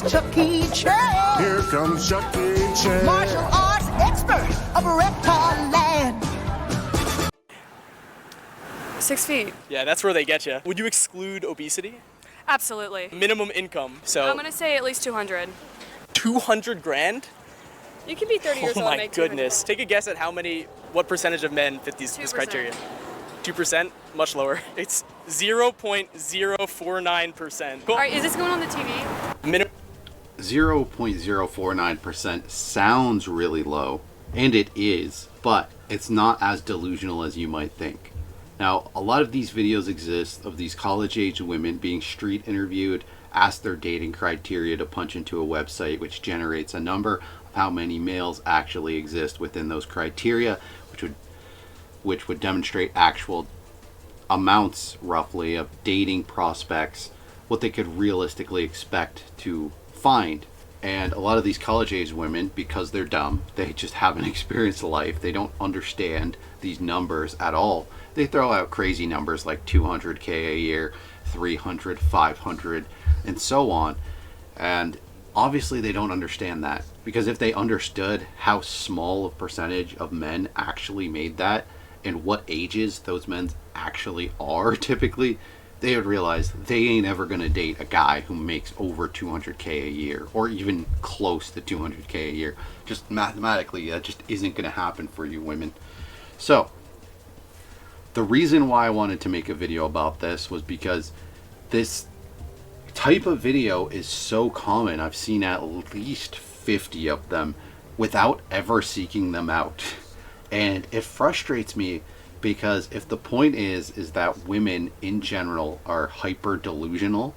Chuck E. Chan. Here comes Chuck E. Chan. Martial arts expert of reptile land. 6 feet. Yeah, that's where they get you. Would you exclude obesity? Absolutely. Minimum income. So I'm gonna say at least 200. 200 grand? You can be 30 years Oh old and my make goodness. Take a guess at what percentage of men fit this 2%. criteria? 2%? Much lower. It's 0.049%. All right, is this going on the TV? Minimum. 0.049% sounds really low, and it is, but it's not as delusional as you might think. Now, a lot of these videos exist of these college-age women being street interviewed, asked their dating criteria to punch into a website which generates a number of how many males actually exist within those criteria, which would demonstrate actual amounts, roughly, of dating prospects, what they could realistically expect to find. And a lot of these college-age women, because they're dumb, they just haven't experienced life, they don't understand these numbers at all. They throw out crazy numbers like 200K a year, 300, 500, and so on. And obviously they don't understand that, because if they understood how small a percentage of men actually made that and what ages those men actually are typically, they would realize they ain't ever going to date a guy who makes over 200K a year or even close to 200K a year. Just mathematically, that just isn't going to happen for you women. So the reason why I wanted to make a video about this was because this type of video is so common. I've seen at least 50 of them without ever seeking them out. And it frustrates me, because if the point is that women in general are hyper delusional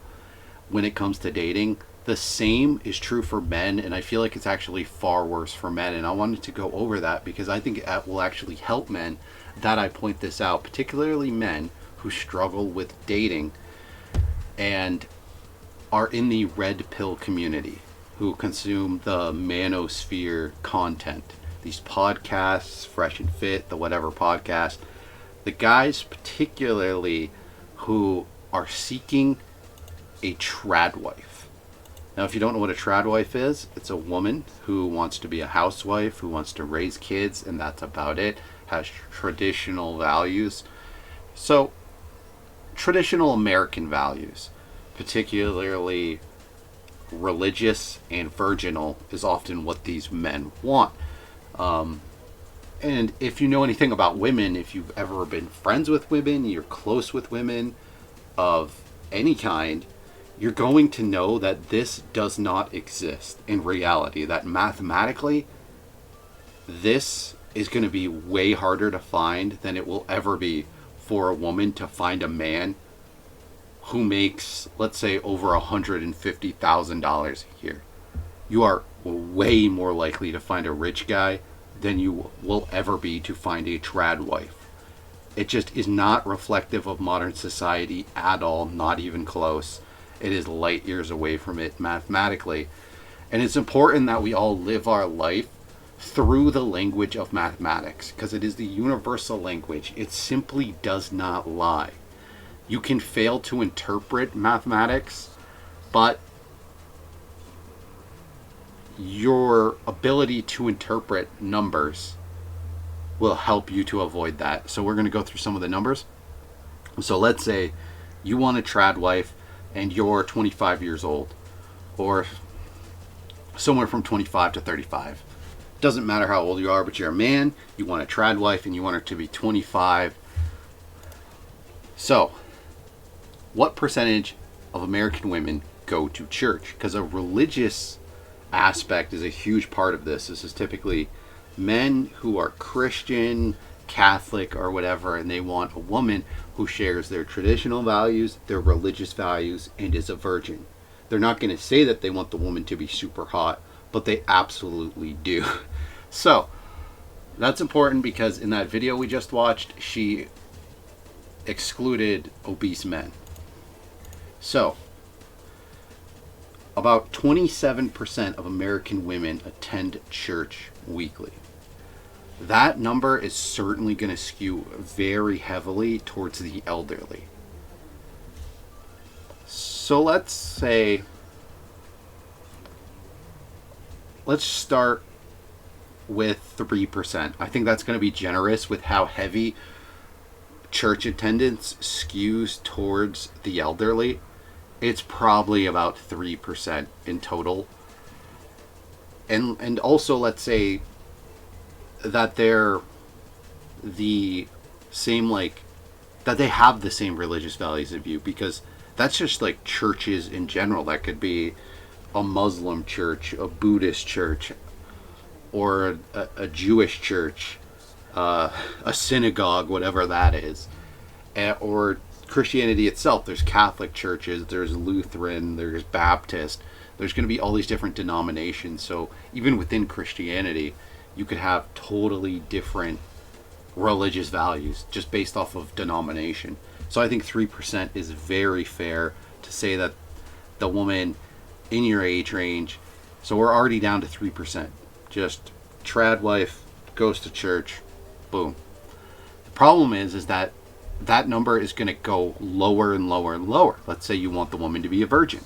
when it comes to dating, the same is true for men, and I feel like it's actually far worse for men. And I wanted to go over that because I think it will actually help men that I point this out, particularly men who struggle with dating and are in the red pill community, who consume the manosphere content, these podcasts, Fresh and Fit, the whatever podcast, the guys particularly who are seeking a trad wife. Now, if you don't know what a trad wife is, it's a woman who wants to be a housewife, who wants to raise kids, and that's about it, has traditional values. So, traditional American values, particularly religious and virginal, is often what these men want. And if you know anything about women, if you've ever been friends with women, you're close with women of any kind, you're going to know that this does not exist in reality. That mathematically, this is going to be way harder to find than it will ever be for a woman to find a man who makes, let's say, over $150,000 a year. You are way more likely to find a rich guy than you will ever be to find a trad wife. It just is not reflective of modern society at all, not even close. It is light years away from it mathematically. And it's important that we all live our life through the language of mathematics, because it is the universal language. It simply does not lie. You can fail to interpret mathematics, but your ability to interpret numbers will help you to avoid that. So we're going to go through some of the numbers. So let's say you want a trad wife and you're 25 years old, or somewhere from 25 to 35. Doesn't matter how old you are, but you're a man, you want a trad wife, and you want her to be 25. So, what percentage of American women go to church? Because a religious aspect is a huge part of this. This is typically men who are Christian, Catholic, or whatever, and they want a woman who shares their traditional values, their religious values, and is a virgin. They're not going to say that they want the woman to be super hot, but they absolutely do. So, that's important, because in that video we just watched, she excluded obese men. So, about 27% of American women attend church weekly. That number is certainly going to skew very heavily towards the elderly. So let's say let's start with 3%. I think that's going to be generous with how heavy church attendance skews towards the elderly. It's probably about 3% in total. And also, let's say that they're the same, like, that they have the same religious values of you, because that's just like churches in general. That could be a Muslim church, a Buddhist church, or a Jewish church, a synagogue, whatever that is, or Christianity itself. There's Catholic churches, there's Lutheran, there's Baptist. There's going to be all these different denominations. So even within Christianity, you could have totally different religious values just based off of denomination. So I think 3% is very fair to say that the woman in your age range, so we're already down to 3%. Just trad wife, goes to church, boom. The problem is that that number is going to go lower and lower and lower. Let's say you want the woman to be a virgin.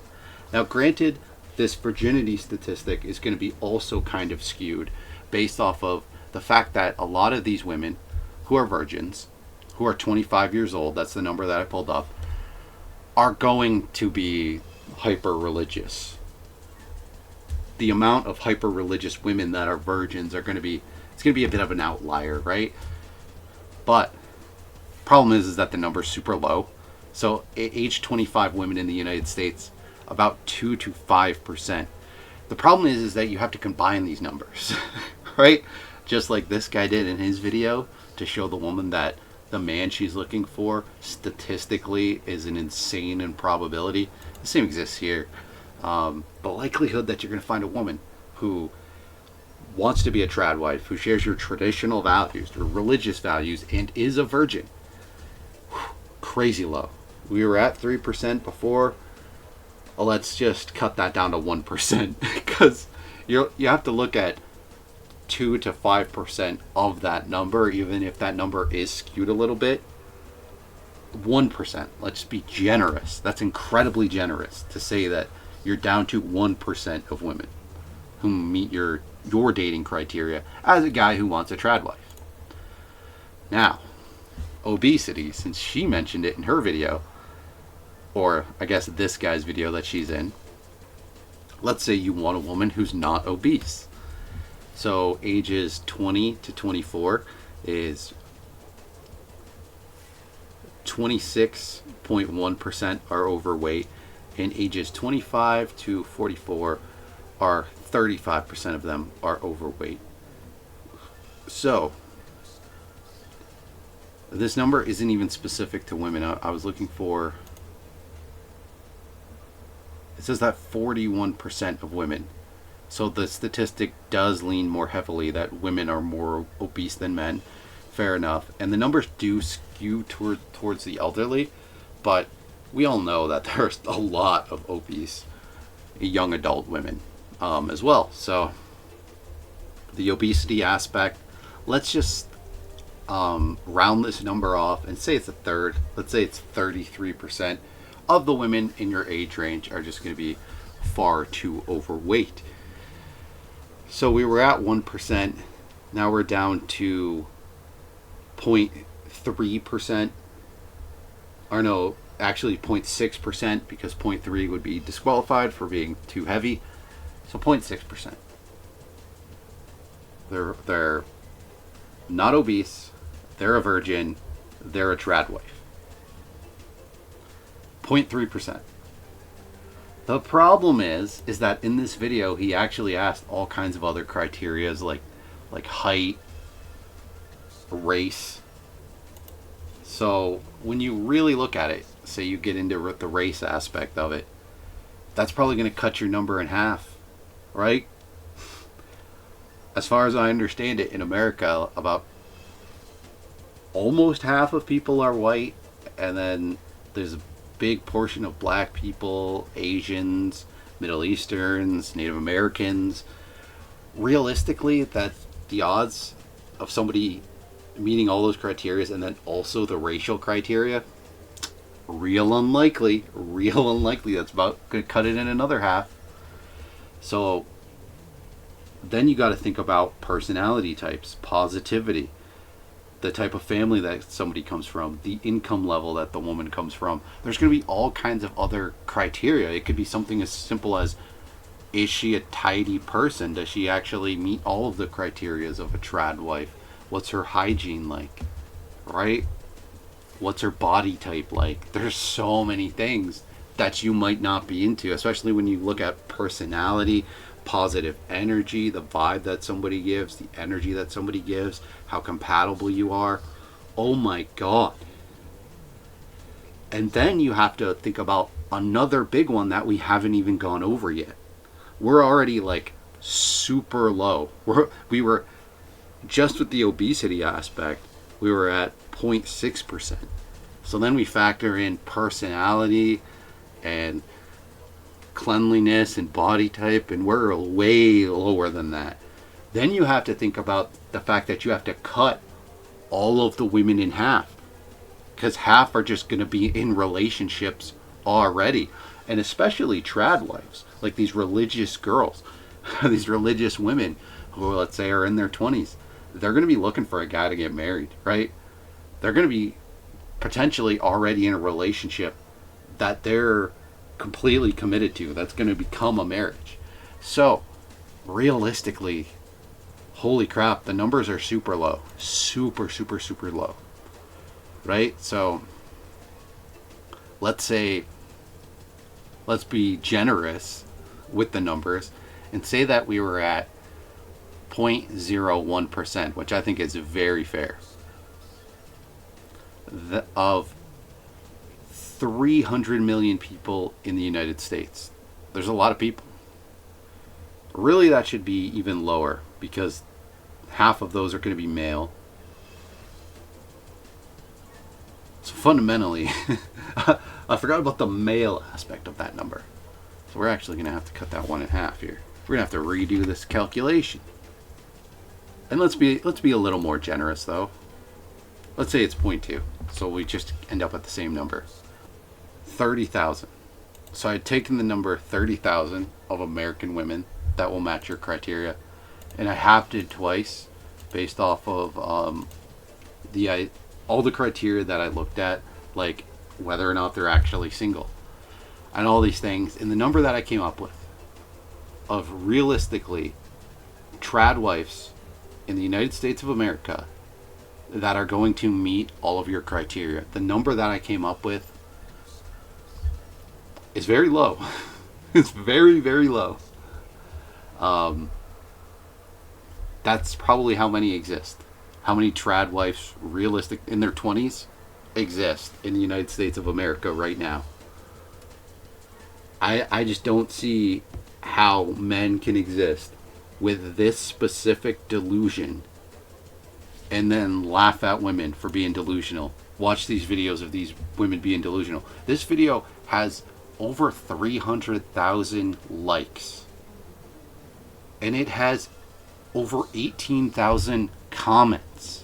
Now, granted, this virginity statistic is going to be also kind of skewed based off of the fact that a lot of these women who are virgins, who are 25 years old, that's the number that I pulled up, are going to be hyper religious. The amount of hyper religious women that are virgins are going to be, it's going to be a bit of an outlier, right? But problem is that the number is super low. So age 25 women in the United States, about 2 to 5%. The problem is that you have to combine these numbers, right? Just like this guy did in his video, to show the woman that the man she's looking for statistically is an insane improbability. The same exists here. The likelihood that you're going to find a woman who wants to be a trad wife, who shares your traditional values, your religious values, and is a virgin, crazy low. We were at 3% before. Let's just cut that down to 1%, because you have to look at 2 to 5% of that number, even if that number is skewed a little bit. 1%. Let's be generous. That's incredibly generous to say that you're down to 1% of women who meet your dating criteria as a guy who wants a trad wife. Now, obesity, since she mentioned it in her video, or I guess this guy's video that she's in. Let's say you want a woman who's not obese. So ages 20 to 24 is 26.1% are overweight, and ages 25 to 44 are 35% of them are overweight. So this number isn't even specific to women. I was looking for, it says that 41% of women. So the statistic does lean more heavily that women are more obese than men. Fair enough. And the numbers do skew towards the elderly, but we all know that there's a lot of obese young adult women as well. So the obesity aspect, let's just round this number off and say it's a third. Let's say it's 33% of the women in your age range are just going to be far too overweight. So we were at 1%. Now we're down to 0.3%. Or no, actually 0.6%, because 0.3 would be disqualified for being too heavy. So 0.6%. They're not obese. They're a virgin. They're a trad wife. 0.3%. The problem is that in this video he actually asked all kinds of other criterias like height, race. So when you really look at it, say you get into the race aspect of it, that's probably going to cut your number in half, right? As far as I understand it, in America, about almost half of people are white, and then there's a big portion of black people, Asians, Middle Easterns, Native Americans. Realistically, that the odds of somebody meeting all those criteria and then also the racial criteria, real unlikely. That's about going to cut it in another half. So Then you got to think about personality types, positivity, the type of family that somebody comes from, the income level that the woman comes from. There's going to be all kinds of other criteria. It could be something as simple as, is she a tidy person? Does she actually meet all of the criterias of a trad wife? What's her hygiene like? Right? What's her body type like? There's so many things that you might not be into, especially when you look at personality, positive energy, the vibe that somebody gives, the energy that somebody gives, how compatible you are. Oh my God. And then you have to think about another big one that we haven't even gone over yet. We're already like super low. We were just with the obesity aspect, we were at 0.6%. So then we factor in personality and cleanliness and body type, and we're way lower than that. Then you have to think about the fact that you have to cut all of the women in half, because half are just going to be in relationships already. And especially trad wives, like these religious girls, these religious women who, let's say, are in their 20s. They're going to be looking for a guy to get married, right? They're going to be potentially already in a relationship that they're completely committed to, that's going to become a marriage. So realistically, holy crap, the numbers are super low. Super low. Right? So let's be generous with the numbers and say that we were at 0.01%, which I think is very fair. Of 300 million people in the United States. There's a lot of people. Really, that should be even lower, because half of those are going to be male. So fundamentally, I forgot about the male aspect of that number. So we're actually going to have to cut that one in half here. We're going to have to redo this calculation. And let's be a little more generous though. Let's say it's 0.2. So we just end up at the same number. 30,000. So I'd taken the number 30,000 of American women that will match your criteria, and I halved it twice based off of all the criteria that I looked at, like whether or not they're actually single and all these things. And the number that I came up with of realistically trad wives in the United States of America that are going to meet all of your criteria, the number that I came up with is very low. It's very, very low. That's probably how many exist. How many trad wives realistic in their 20s exist in the United States of America right now. I just don't see how men can exist with this specific delusion and then laugh at women for being delusional. Watch these videos of these women being delusional. This video has over 300,000 likes. And it has over 18,000 comments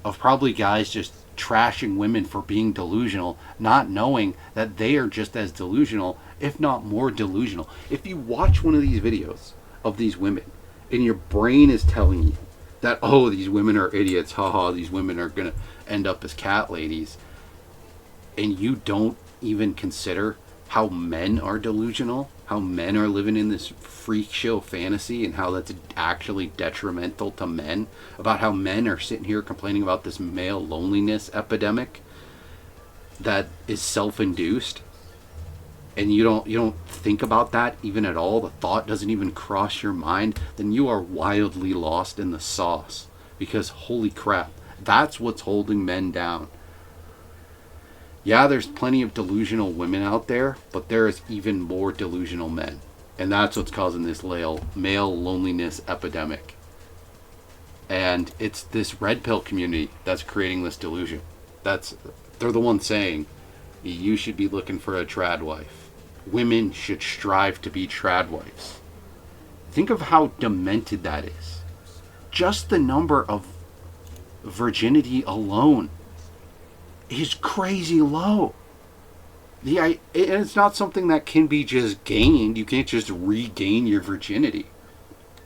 of probably guys just trashing women for being delusional, not knowing that they are just as delusional, if not more delusional. If you watch one of these videos of these women and your brain is telling you that, oh, these women are idiots, haha, these women are gonna end up as cat ladies, and you don't even consider how men are delusional, how men are living in this freak show fantasy, and how that's actually detrimental to men, about how men are sitting here complaining about this male loneliness epidemic that is self-induced, and you don't think about that even at all, the thought doesn't even cross your mind, then you are wildly lost in the sauce. Because holy crap, that's what's holding men down. Yeah, there's plenty of delusional women out there, but there is even more delusional men. And that's what's causing this male loneliness epidemic. And it's this red pill community that's creating this delusion. They're the ones saying, you should be looking for a trad wife. Women should strive to be trad wives. Think of how demented that is. Just the number of virginity alone is crazy low. It's not something that can be just gained. You can't just regain your virginity.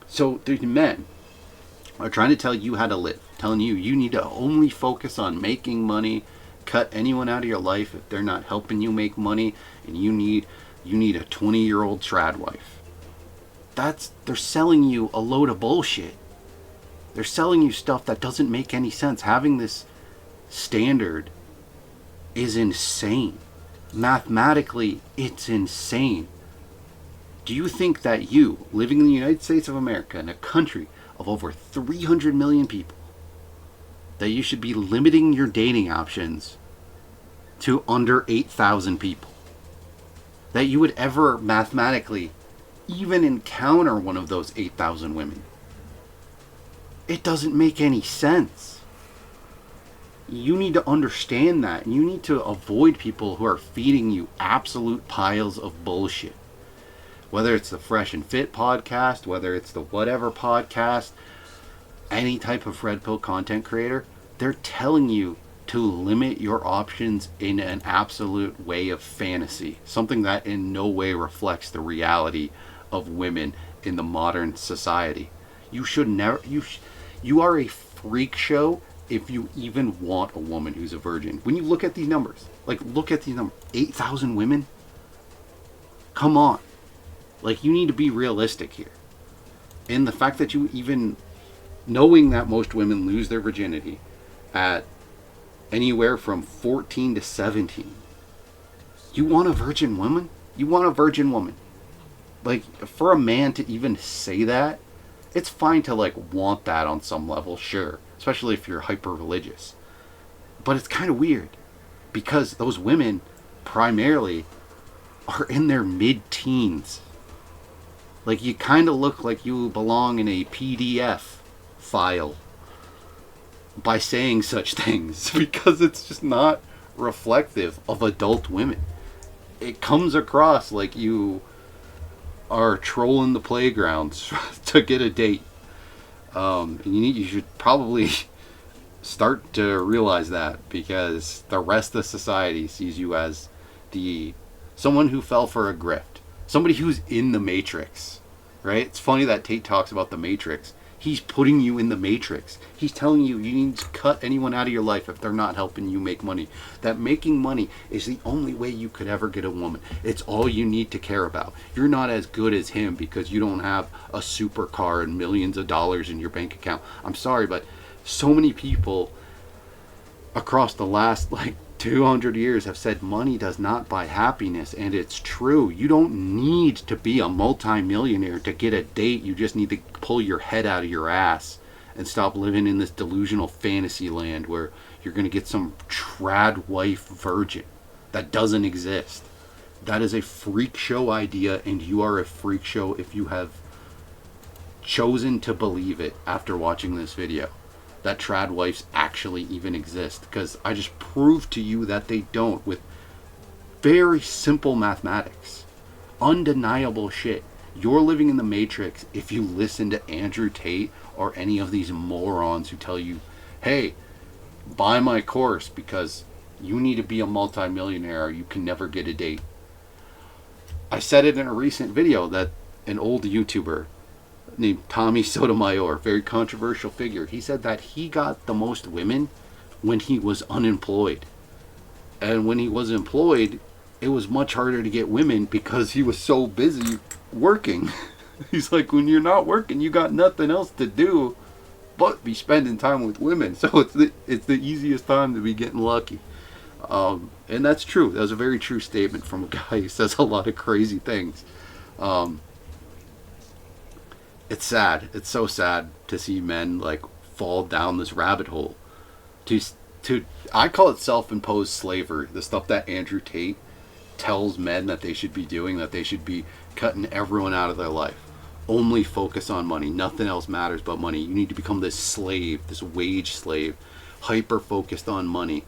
So these men are trying to tell you how to live, telling you need to only focus on making money, cut anyone out of your life if they're not helping you make money, and you need a 20-year-old trad wife. They're selling you a load of bullshit. They're selling you stuff that doesn't make any sense. Having this standard is insane. Mathematically, it's insane. Do you think that you, living in the United States of America, in a country of over 300 million people, that you should be limiting your dating options to under 8,000 people? That you would ever mathematically even encounter one of those 8,000 women? It doesn't make any sense. You need to understand that. And you need to avoid people who are feeding you absolute piles of bullshit. Whether it's the Fresh and Fit podcast, whether it's the whatever podcast, any type of red pill content creator, they're telling you to limit your options in an absolute way of fantasy. Something that in no way reflects the reality of women in the modern society. You should never... You are a freak show if you even want a woman who's a virgin. When you look at these numbers, look at these numbers. 8,000 women? Come on. You need to be realistic here. And the fact that you even... Knowing that most women lose their virginity at anywhere from 14 to 17. You want a virgin woman? You want a virgin woman. For a man to even say that, it's fine to want that on some level, sure. Especially if you're hyper religious. But it's kind of weird. Because those women primarily are in their mid-teens. You kind of look like you belong in a PDF file by saying such things, because it's just not reflective of adult women. It comes across like you are trolling the playgrounds to get a date. And you should probably start to realize that, because the rest of society sees you as someone who fell for a grift, somebody who's in the Matrix, right? It's funny that Tate talks about the Matrix. He's putting you in the Matrix. He's telling you need to cut anyone out of your life if they're not helping you make money. That making money is the only way you could ever get a woman. It's all you need to care about. You're not as good as him because you don't have a supercar and millions of dollars in your bank account. I'm sorry, but so many people across the last 200 years have said money does not buy happiness, and it's true. You don't need to be a multi-millionaire to get a date. You just need to pull your head out of your ass and stop living in this delusional fantasy land where you're going to get some trad wife virgin that doesn't exist. That is a freak show idea, and you are a freak show if you have chosen to believe it after watching this video, that trad wives actually even exist, because I just proved to you that they don't with very simple mathematics. Undeniable shit. You're living in the Matrix if you listen to Andrew Tate or any of these morons who tell you, hey, buy my course because you need to be a multimillionaire or you can never get a date. I said it in a recent video that an old YouTuber named Tommy Sotomayor, very controversial figure, he said that he got the most women when he was unemployed. And when he was employed, it was much harder to get women because he was so busy working. He's like, when you're not working, you got nothing else to do but be spending time with women. So it's the easiest time to be getting lucky. And that's true. That was a very true statement from a guy who says a lot of crazy things. It's sad. It's so sad to see men fall down this rabbit hole. I call it self-imposed slavery. The stuff that Andrew Tate tells men that they should be doing, that they should be cutting everyone out of their life. Only focus on money. Nothing else matters but money. You need to become this slave, this wage slave, hyper-focused on money.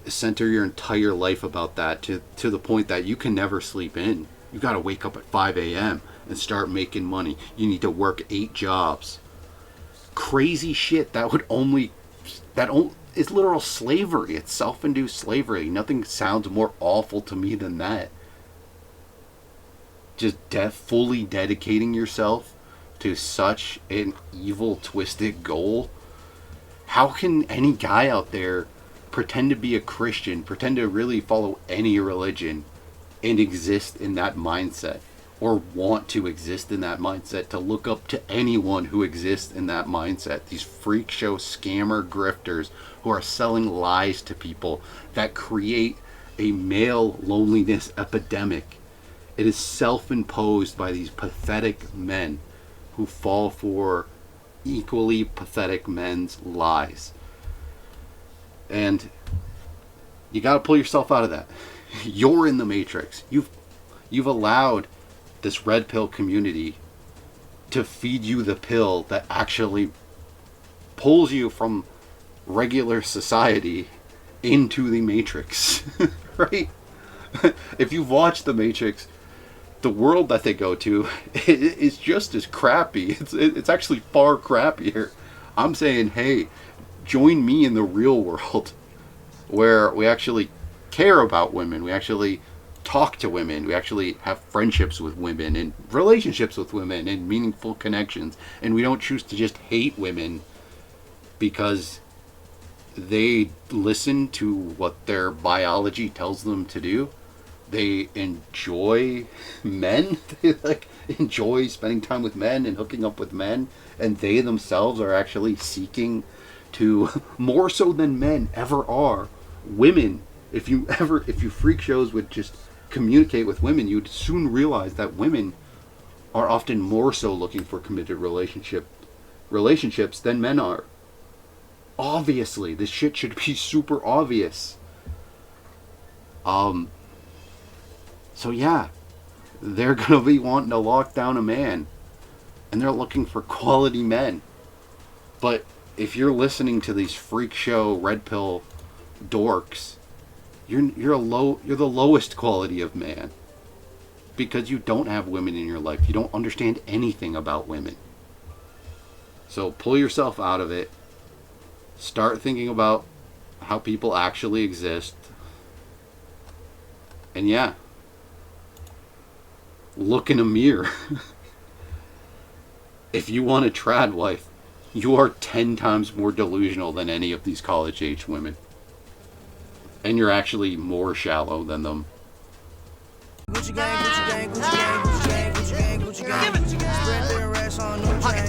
Center your entire life about that to the point that you can never sleep in. You got to wake up at 5 a.m. and start making money. You need to work 8 jobs. Crazy shit it's literal slavery. It's self-induced slavery. Nothing sounds more awful to me than that. Just fully dedicating yourself to such an evil, twisted goal. How can any guy out there pretend to be a Christian, pretend to really follow any religion, and exist in that mindset? Or want to exist in that mindset, to look up to anyone who exists in that mindset. These freak show scammer grifters who are selling lies to people that create a male loneliness epidemic. It is self-imposed by these pathetic men who fall for equally pathetic men's lies. And you got to pull yourself out of that. You're in the matrix. You've allowed this red pill community to feed you the pill that actually pulls you from regular society into the matrix. Right? If you've watched the Matrix, the world that they go to is just as crappy. It's actually far crappier. I'm saying, hey, join me in the real world where we actually care about women. We actually talk to women. We actually have friendships with women and relationships with women and meaningful connections. And we don't choose to just hate women because they listen to what their biology tells them to do. They enjoy men. They enjoy spending time with men and hooking up with men. And they themselves are actually seeking to, more so than men ever are, women. If you freak shows would just communicate with women, you'd soon realize that women are often more so looking for committed relationships than men are. Obviously, this shit should be super obvious. So yeah, they're gonna be wanting to lock down a man, and they're looking for quality men. But if you're listening to these freak show red pill dorks, you're the lowest quality of man, because you don't have women in your life. You don't understand anything about women. So pull yourself out of it. Start thinking about how people actually exist. And yeah, look in a mirror. If you want a trad wife, you are 10 times more delusional than any of these college-age women. And you're actually more shallow than them. Gucci gang, Gucci gang, Gucci gang, Gucci gang, Gucci gang, Gucci gang. Spread their racks on no chain.